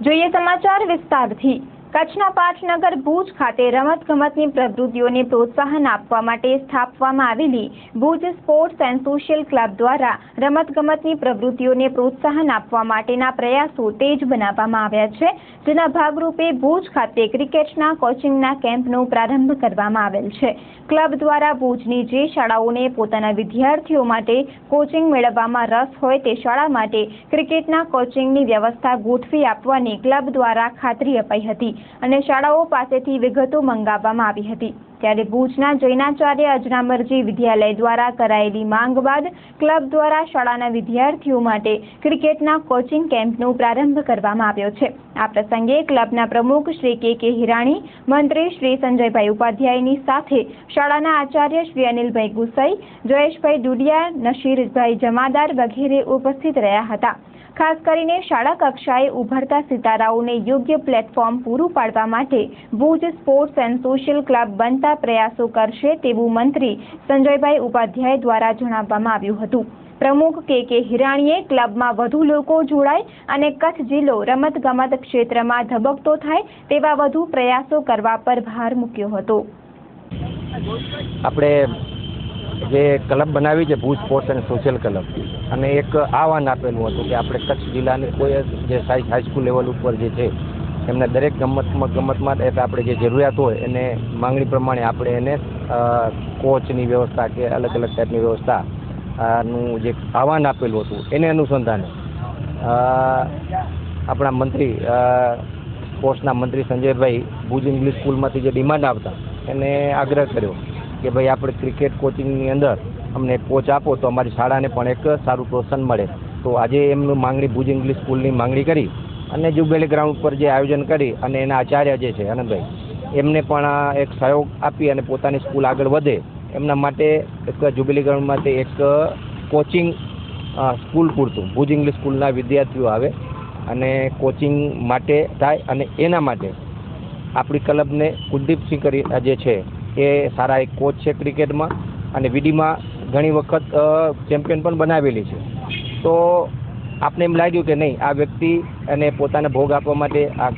જોઈએ સમાચાર વિસ્તારથી। કચ્છના પાટનગર ભુજ ખાતે રમતગમતની પ્રવૃત્તિઓને પ્રોત્સાહન આપવા માટે સ્થાપવામાં આવેલી Bhuj sports and social club દ્વારા રમતગમતની પ્રવૃત્તિઓને પ્રોત્સાહન આપવા માટેના પ્રયાસો તેજ બનાવવામાં આવ્યા છે, જેના ભાગરૂપે ભુજ ખાતે ક્રિકેટના કોચિંગના કેમ્પનો પ્રારંભ કરવામાં આવેલ છે। ક્લબ દ્વારા ભુજની જે શાળાઓને પોતાના વિદ્યાર્થીઓ માટે કોચિંગ મેળવવામાં રસ હોય તે શાળા માટે ક્રિકેટના કોચિંગની વ્યવસ્થા ગોઠવી આપવાની ક્લબ દ્વારા ખાતરી અપાઈ હતી અને શાળાઓ પાસેથી વિગતો મંગાવવામાં આવી હતી। ત્યારે ભુજના જૈનાચાર્ય અજનામરજી વિદ્યાલય દ્વારા કરાયેલી માંગ બાદ ક્લબ દ્વારા શાળાના વિદ્યાર્થીઓ માટે ક્રિકેટના કોચિંગ કેમ્પનો પ્રારંભ કરવામાં આવ્યો છે। આ પ્રસંગે ક્લબના પ્રમુખ શ્રી કે હિરાણી, મંત્રી શ્રી સંજયભાઈ ઉપાધ્યાયની સાથે શાળાના આચાર્ય શ્રી અનિલભાઈ ગુસાઈ, જયેશભાઈ ડુડિયા, નશીરભાઈ જમાદાર વગેરે ઉપસ્થિત રહ્યા હતા। ખાસ કરીને શાળા કક્ષાએ ઉભરતા સિતારાઓને યોગ્ય પ્લેટફોર્મ પૂરું પાડવા માટે Bhuj sports and social club બનતા પ્રયાસો કરશે તેવું મંત્રી સંજયભાઈ ઉપાધ્યાય દ્વારા જણાવવામાં આવ્યું હતું। પ્રમુખ કે હિરાણીએ ક્લબમાં વધુ લોકો જોડાય અને કચ્છ જિલ્લો રમતગમત ક્ષેત્રમાં ધબકતો થાય તેવા વધુ પ્રયાસો કરવા પર ભાર મૂક્યો હતો। આપણે જે ક્લબ બનાવી છે Bhuj sports and social club, અને એક આહવાન આપેલું હતું કે આપણે કચ્છ જિલ્લાની કોઈ જે હાઈસ્કૂલ લેવલ ઉપર જે છે એમને દરેક ગમતમાં એટલે આપણે જે જરૂરિયાત હોય એને માંગણી પ્રમાણે આપણે એને કોચની વ્યવસ્થા કે અલગ અલગ ટાઈપની વ્યવસ્થા નું જે આહવાન આપેલું હતું એને અનુસંધાને આપણા મંત્રી સ્પોર્ટ્સના મંત્રી સંજયભાઈ ભુજ ઇંગ્લિશ સ્કૂલમાંથી જે ડિમાન્ડ આવતા એને આગ્રહ કર્યો કે ભાઈ આપણે ક્રિકેટ કોચિંગની અંદર અમને કોચ આપો તો અમારી શાળાને પણ એક સારું પ્રોત્સાહન મળે। તો આજે એમનું માંગણી ભુજ ઇંગ્લિશ સ્કૂલની માંગણી કરી અને જુબેલી ગ્રાઉન્ડ ઉપર જે આયોજન કરી અને એના આચાર્ય જે છે આનંદભાઈ એમને પણ એક સહયોગ આપી અને પોતાની સ્કૂલ આગળ વધે એમના માટે એક જુબેલી ગ્રાઉન્ડ માટે એક કોચિંગ સ્કૂલ પૂરતું ભુજ ઇંગ્લિશ સ્કૂલના વિદ્યાર્થીઓ આવે અને કોચિંગ માટે થાય, અને એના માટે આપણી ક્લબને કુલદીપસિંહ કરી જે છે એ સારા એક કોચ છે ક્રિકેટમાં અને વીડીમાં ઘણી વખત ચેમ્પિયન પણ બનાવેલી છે। તો આપણે એમ લાગ્યું કે નહીં, આ વ્યક્તિ અને પોતાને ભોગ આપવા માટે આ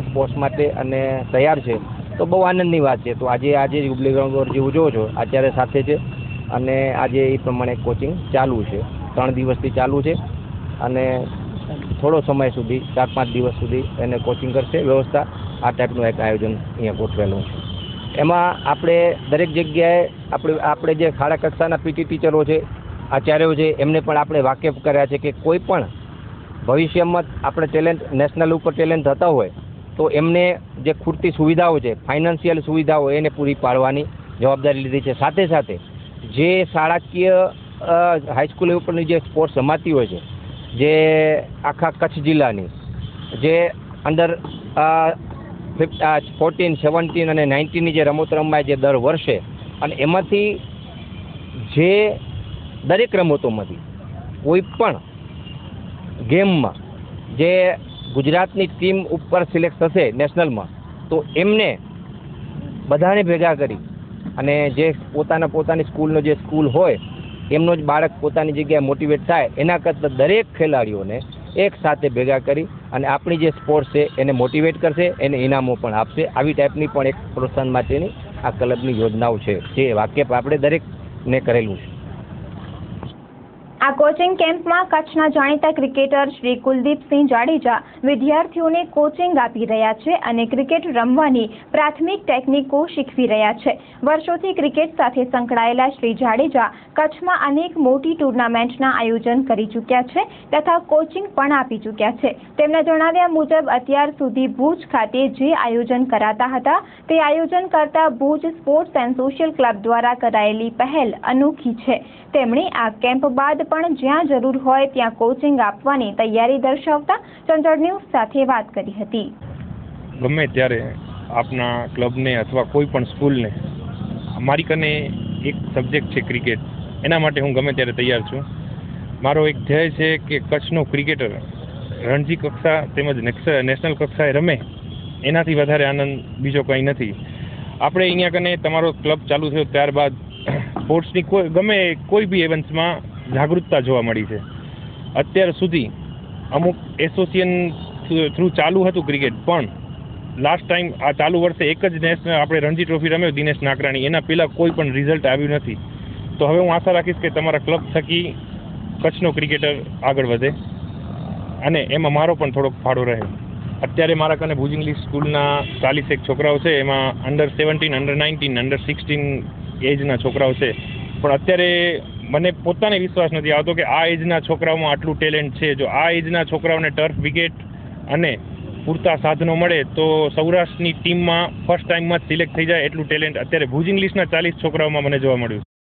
સ્પોર્ટ્સ માટે અને તૈયાર છે, તો બહુ આનંદની વાત છે। તો આજે જુબલી ગ્રાઉન્ડ પર જે ઉજવો છો આચાર્ય સાથે છે અને આજે એ પ્રમાણે કોચિંગ ચાલુ છે, 3 દિવસથી ચાલુ છે અને થોડો સમય સુધી 4-5 દિવસ સુધી એને કોચિંગ કરશે વ્યવસ્થા। આ ટાઈપનું એક આયોજન અહીંયા ગોઠવેલું છે। એમાં આપણે દરેક જગ્યાએ આપણે જે શાળા કક્ષાના પીટી ટીચરો છે, આચાર્યો છે, એમને પણ આપણે વાકેફ કર્યા છે કે કોઈ પણ ભવિષ્યમાં આપણે ટેલેન્ટ નેશનલ ઉપર ટેલેન્ટ થતા હોય તો એમને જે ખૂટતી સુવિધાઓ છે, ફાઇનાન્શિયલ સુવિધાઓ એને પૂરી પાડવાની જવાબદારી લીધી છે। સાથે સાથે જે શાળાકીય હાઈસ્કૂલ ઉપરની જે સ્પોર્ટ્સ રમાતી હોય છે, જે આખા કચ્છ જિલ્લાની જે અંડર 14, 17 અને 19ની જે રમતો રમાય છે દર વર્ષે, અને એમાંથી જે દરેક રમતોમાંથી કોઈ પણ ગેમમાં જે ગુજરાતની ટીમ ઉપર સિલેક્ટ થશે નેશનલમાં, તો એમને બધાને ભેગા કરી અને જે પોતાની સ્કૂલનો જે સ્કૂલ હોય એમનો જ બાળક પોતાની જગ્યાએ મોટિવેટ થાય એના કરતાં દરેક ખેલાડીઓને એક સાથે ભેગા કરી અને આપણી જે સ્પોર્ટ્સ છે એને મોટિવેટ કરશે, એને ઇનામો પણ આપશે। આવી ટાઈપની પણ એક પ્રોત્સાહન માટેની આ ક્લબની યોજનાઓ છે, જે વાકેફ આપણે દરેકને કરેલું છે। આ કોચિંગ કેમ્પમાં કચ્છના જાણીતા ક્રિકેટર શ્રી કુલદીપસિંહ જાડેજા વિદ્યાર્થીઓને કોચિંગ આપી રહ્યા છે અને ક્રિકેટ રમવાની પ્રાથમિક ટેકનિકો શીખવી રહ્યા છે। વર્ષોથી ક્રિકેટ સાથે સંકળાયેલા શ્રી જાડેજા કચ્છમાં અનેક મોટી ટુર્નામેન્ટના આયોજન કરી ચૂક્યા છે તથા કોચિંગ પણ આપી ચૂક્યા છે। તેમના જણાવ્યા મુજબ અત્યાર સુધી ભુજ ખાતે જે આયોજન કરાતા હતા તે આયોજન કરતા Bhuj sports and social club દ્વારા કરાયેલી પહેલ અનોખી છે। તેમણે આ કેમ્પ બાદ પણ જ્યાં જરૂર હોય ત્યાં કોચિંગ આપવાની તૈયારી દર્શાવતા ચંચળ ન્યૂઝ સાથે વાત કરી હતી। ગમે ત્યારે આપના ક્લબને અથવા કોઈ પણ સ્કૂલને મારી કને એક સબ્જેક્ટ છે ક્રિકેટ, એના માટે હું ગમે ત્યારે તૈયાર છું। મારો એક ધ્યેય છે કે કચ્છનો ક્રિકેટર રણજી કક્ષા તેમજ નેશનલ કક્ષાએ રમે, એનાથી વધારે આનંદ બીજો કંઈ નથી। આપણે અહીંયા કને તમારો ક્લબ ચાલુ થયો ત્યારબાદ સ્પોર્ટ્સની કોઈ બી ઇવેન્ટ્સમાં જાગૃતતા જોવા મળી છે। અત્યાર સુધી અમુક એસોસિએશન થ્રુ ચાલુ હતું ક્રિકેટ, પણ લાસ્ટ ટાઈમ આ ચાલુ વર્ષે એક જ નેશનલ આપણે રણજી ટ્રોફી રમ્યો દિનેશ નાકરાણી, એના પહેલાં કોઈ પણ રિઝલ્ટ આવ્યું નથી. તો હવે હું આશા રાખીશ કે તમારા ક્લબ થકી કચ્છનો ક્રિકેટર આગળ વધે અને એમાં મારો પણ થોડોક ફાળો રહે. અત્યારે મારા કને ભુજ ઇંગ્લિશ સ્કૂલના 41 છોકરાઓ છે, એમાં અંડર 17, અંડર 19, અંડર 16 એજના છોકરાઓ છે. પણ અત્યારે મને પોતાને વિશ્વાસ નથી આવતો કે આ એજના છોકરાઓમાં આટલું ટેલેન્ટ છે. જો આ એજના છોકરાઓને ટર્ફ વિકેટ અને પૂરતા સાધનો મળે તો સૌરાષ્ટ્રની ટીમમાં ફર્સ્ટ ટાઈમમાં જ સિલેક્ટ થઈ જાય એટલું ટેલેન્ટ અત્યારે ભુજ ઇંગ્લિશના 40 છોકરાઓમાં મને જોવા મળ્યું